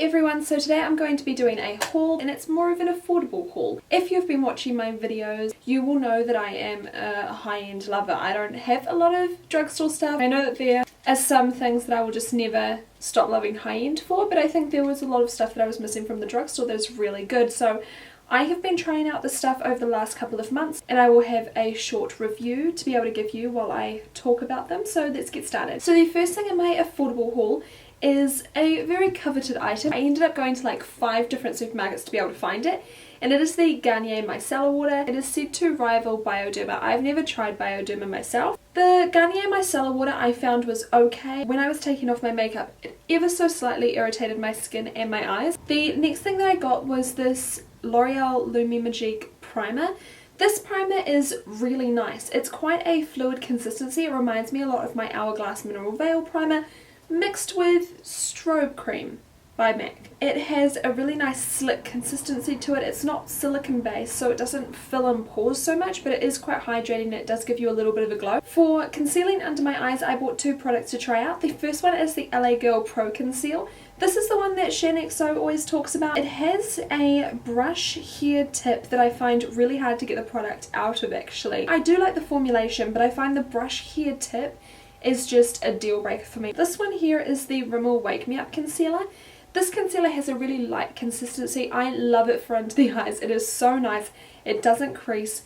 everyone, so today I'm going to be doing a haul and it's more of an affordable haul. If you've been watching my videos, you will know that I am a high-end lover. I don't have a lot of drugstore stuff. I know that there are some things that I will just never stop loving high-end for, but I think there was a lot of stuff that I was missing from the drugstore that was really good. So I have been trying out this stuff over the last couple of months and I will have a short review to be able to give you while I talk about them. So let's get started. So the first thing in my affordable haul is a very coveted item. I ended up going to like 5 different supermarkets to be able to find it, and it is the Garnier Miceller water. It is said to rival Bioderma. I've never tried Bioderma myself. The Garnier Miceller water I found was okay. When I was taking off my makeup, it ever so slightly irritated my skin and my eyes. The next thing that I got was this Loreal Lumi Magique primer. This primer is really nice. It's quite a fluid consistency. It reminds me a lot of my Hourglass Mineral Veil primer mixed with strobe cream by MAC. It has a really nice slick consistency to it. It's not silicone based, so it doesn't fill in pores so much, but it is quite hydrating and it does give you a little bit of a glow. For concealing under my eyes, I bought 2 products to try out. The first one is the GIRL Pro Conceal. This is the one that SheNXO always talks about. It has a brush hair tip that I find really hard to get the product out of actually. I do like the formulation, but I find the brush hair tip is just a deal breaker for me. This one here is the Rimmel Wake Me Up Concealer. This concealer has a really light consistency. I love it for under the eyes. It is so nice. It doesn't crease.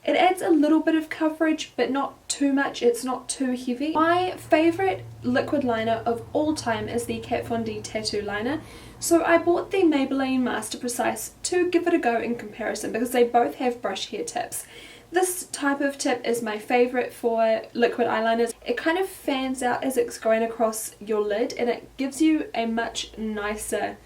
It adds a little bit of coverage, but not too much. It's not too heavy. My favourite liquid liner of all time is the Kat Von D Tattoo Liner. So I bought the Maybelline Master Precise to give it a go in comparison because they both have brush hair tips. This type of tip is my favourite for liquid eyeliners. It kind of fans out as it's going across your lid and it gives you a much nicer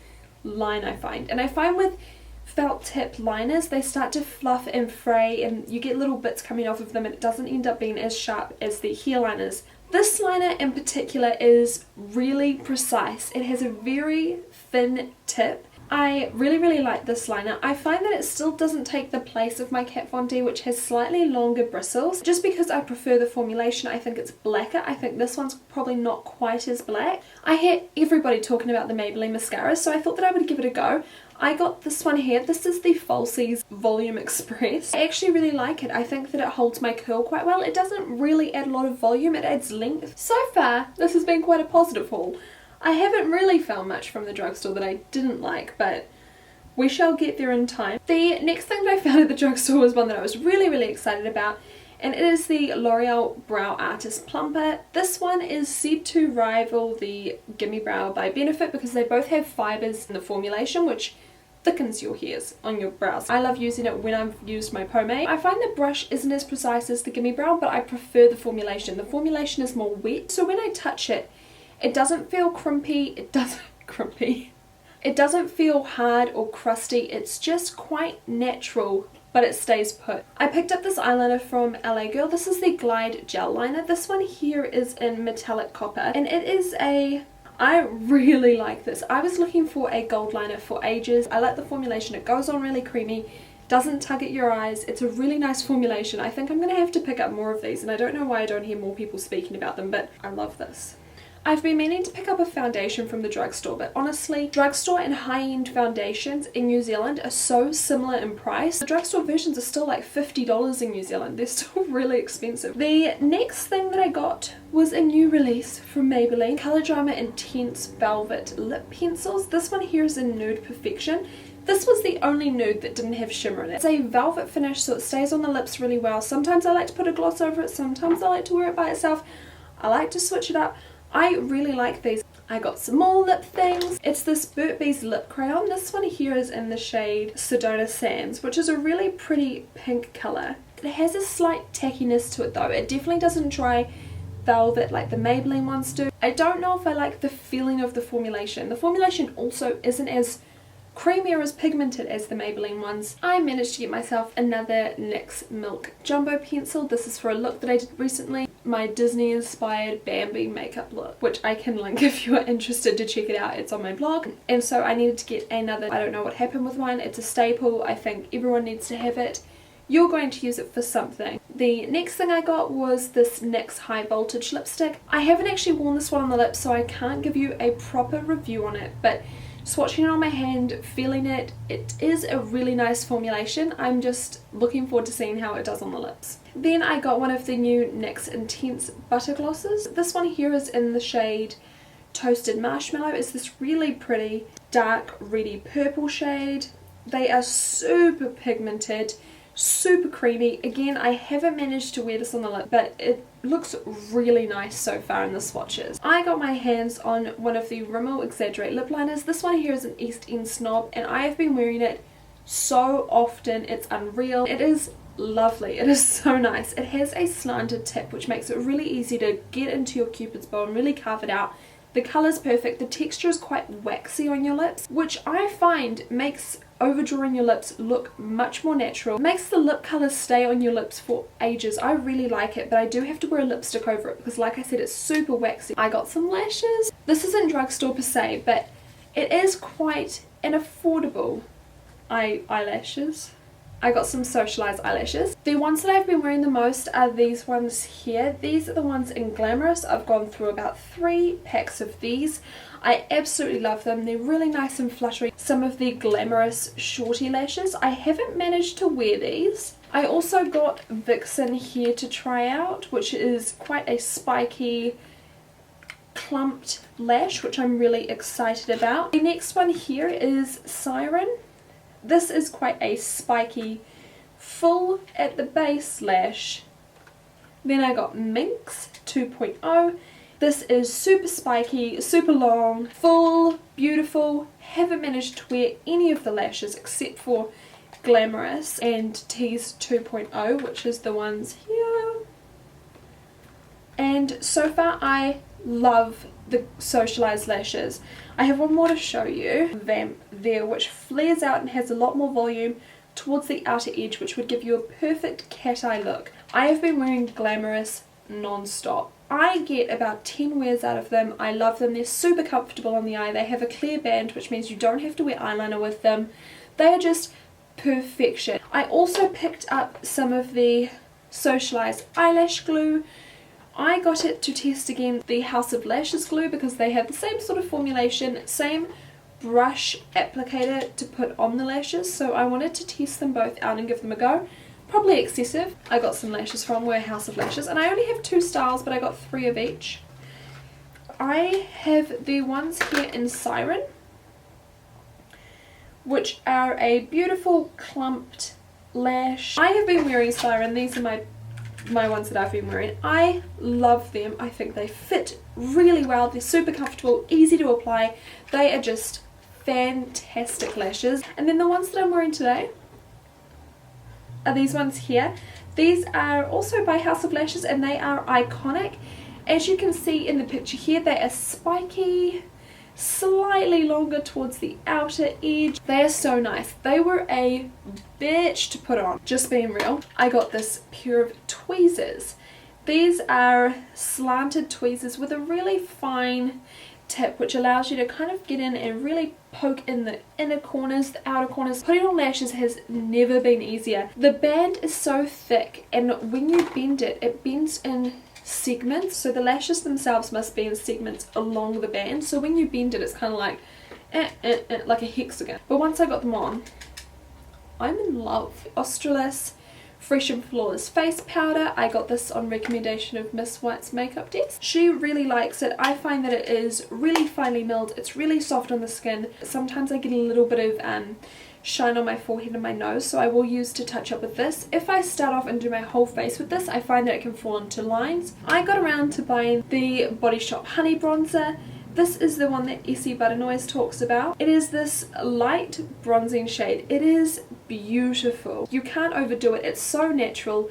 line, I find. And I find with felt tip liners, they start to fluff and fray and you get little bits coming off of them and it doesn't end up being as sharp as the hair liners. This liner in particular is really precise. It has a very thin tip. I really like this liner. I find that it still doesn't take the place of my Kat Von D, which has slightly longer bristles. Just because I prefer the formulation, I think it's blacker. I think this one's probably not quite as black. I hear everybody talking about the Maybelline mascara, so I thought that I would give it a go. I got this one here. This is the Falsies Volume Express. I actually really like it. I think that it holds my curl quite well. It doesn't really add a lot of volume, it adds length. So far, this has been quite a positive haul. I haven't really found much from the drugstore that I didn't like, but we shall get there in time. The next thing that I found at the drugstore was one that I was really excited about, and it is the L'Oreal Brow Artist Plumper. This one is said to rival the Gimme Brow by Benefit because they both have fibres in the formulation which thickens your hairs on your brows. I love using it when I've used my pomade. I find the brush isn't as precise as the Gimme Brow, but I prefer the formulation. The formulation is more wet, so when I touch it, it doesn't feel crimpy, it doesn't feel hard or crusty, it's just quite natural, but it stays put. I picked up this eyeliner from LA Girl. This is the Glide Gel Liner. This one here is in metallic copper, and it is I really like this. I was looking for a gold liner for ages. I like the formulation. It goes on really creamy, doesn't tug at your eyes. It's a really nice formulation. I think I'm going to have to pick up more of these, and I don't know why I don't hear more people speaking about them, but I love this. I've been meaning to pick up a foundation from the drugstore, but honestly, drugstore and high-end foundations in New Zealand are so similar in price. The drugstore versions are still like $50 in New Zealand. They're still really expensive. The next thing that I got was a new release from Maybelline, Color Drama Intense Velvet Lip Pencils. This one here is in Nude Perfection. This was the only nude that didn't have shimmer in it. It's a velvet finish, so it stays on the lips really well. Sometimes I like to put a gloss over it, sometimes I like to wear it by itself. I like to switch it up. I really like these. I got some more lip things. It's this Burt's lip crayon. This one here is in the shade Sedona Sands, which is a really pretty pink colour. It has a slight tackiness to it though. It definitely doesn't dry velvet like the Maybelline ones do. I don't know if I like the feeling of the formulation. The formulation also isn't as creamy or as pigmented as the Maybelline ones. I managed to get myself another NYX Milk Jumbo Pencil. This is for a look that I did recently. My Disney inspired Bambi makeup look, which I can link if you are interested to check it out. It's on my blog. And so I needed to get another. I don't know what happened with mine. It's a staple. I think everyone needs to have it. You're going to use it for something. The next thing I got was this NYX High Voltage lipstick. I haven't actually worn this one on the lips, so I can't give you a proper review on it, but swatching it on my hand, feeling it, it is a really nice formulation. I'm just looking forward to seeing how it does on the lips. Then I got one of the new NYX Intense Butter Glosses. This one here is in the shade Toasted Marshmallow. It's this really pretty dark reddy purple shade. They are super pigmented, super creamy. Again, I haven't managed to wear this on the lip, but it looks really nice so far in the swatches. I got my hands on one of the Rimmel Exaggerate lip liners. This one here is an Eastend Snob, and I have been wearing it so often, it's unreal. It is lovely. It is so nice. It has a slanted tip, which makes it really easy to get into your cupid's bow and really carve it out. The colour's perfect. The texture is quite waxy on your lips, which I find makes overdrawing your lips look much more natural. It makes the lip colour stay on your lips for ages. I really like it, but I do have to wear a lipstick over it because, like I said, it's super waxy. I got some lashes. This isn't drugstore per se, but it is quite an affordable eyelashes. I got some Socialeyes eyelashes. The ones that I've been wearing the most are these ones here. These are the ones in Glamorous. I've gone through about 3 packs of these. I absolutely love them. They're really nice and fluttery. Some of the Glamorous Shorty lashes. I haven't managed to wear these. I also got Vixen here to try out, which is quite a spiky, clumped lash, which I'm really excited about. The next one here is Siren. This is quite a spiky, full at the base lash. Then I got Minx 2.0. This is super spiky, super long, full, beautiful. Haven't managed to wear any of the lashes except for Glamorous and Tease 2.0, which is the ones here. And so far I love the Socialeyes lashes. I have one more to show you. Vamp there, which flares out and has a lot more volume towards the outer edge, which would give you a perfect cat eye look. I have been wearing Glamorous non-stop. I get about 10 wears out of them. I love them. They're super comfortable on the eye. They have a clear band, which means you don't have to wear eyeliner with them. They are just perfection. I also picked up some of the Socialeyes eyelash glue. I got it to test again the House of Lashes glue because they have the same sort of formulation, same brush applicator to put on the lashes, so I wanted to test them both out and give them a go. Probably excessive. I got some lashes from House of Lashes, and I only have 2 styles, but I got 3 of each. I have the ones here in Siren, which are a beautiful clumped lash. I have been wearing Siren. These are my ones that I've been wearing. I love them. I think they fit really well. They're super comfortable, easy to apply. They are just fantastic lashes. And then the ones that I'm wearing today are these ones here. These are also by House of Lashes, and they are iconic. As you can see in the picture here, they are spiky, slightly longer towards the outer edge. They are so nice. They were a bitch to put on, just being real. I got this pair of tweezers. These are slanted tweezers with a really fine tip, which allows you to kind of get in and really poke in the inner corners, the outer corners. Putting on lashes has never been easier. The band is so thick, and when you bend it, it bends in segments, so the lashes themselves must be in segments along the band, so when you bend it, it's kind of like like a hexagon. But once I got them on, I'm in love. Australis Fresh and Flawless face powder. I got this on recommendation of Miss White's makeup desk. She really likes it. I find that it is really finely milled. It's really soft on the skin. Sometimes I get a little bit of shine on my forehead and my nose, so I will use to touch up with this. If I start off and do my whole face with this, I find that it can fall into lines. I got around to buying the Body Shop Honey Bronzer. This is the one that Essie Butternoise talks about. It is this light bronzing shade. It is beautiful. You can't overdo it. It's so natural.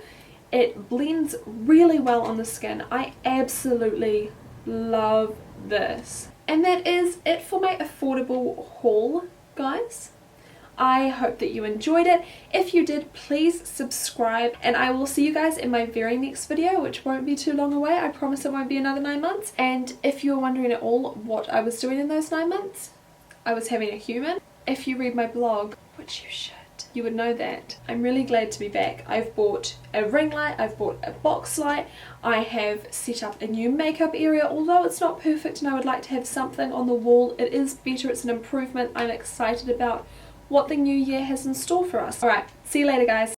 It blends really well on the skin. I absolutely love this. And that is it for my affordable haul, guys. I hope that you enjoyed it. If you did, please subscribe, and I will see you guys in my very next video, which won't be too long away. I promise it won't be another 9 months. And if you're wondering at all what I was doing in those 9 months, I was having a human. If you read my blog, which you should, you would know that. I'm really glad to be back. I've bought a ring light, I've bought a box light, I have set up a new makeup area. Although it's not perfect and I would like to have something on the wall, it is better, it's an improvement. I'm excited about what the new year has in store for us. Alright, see you later guys.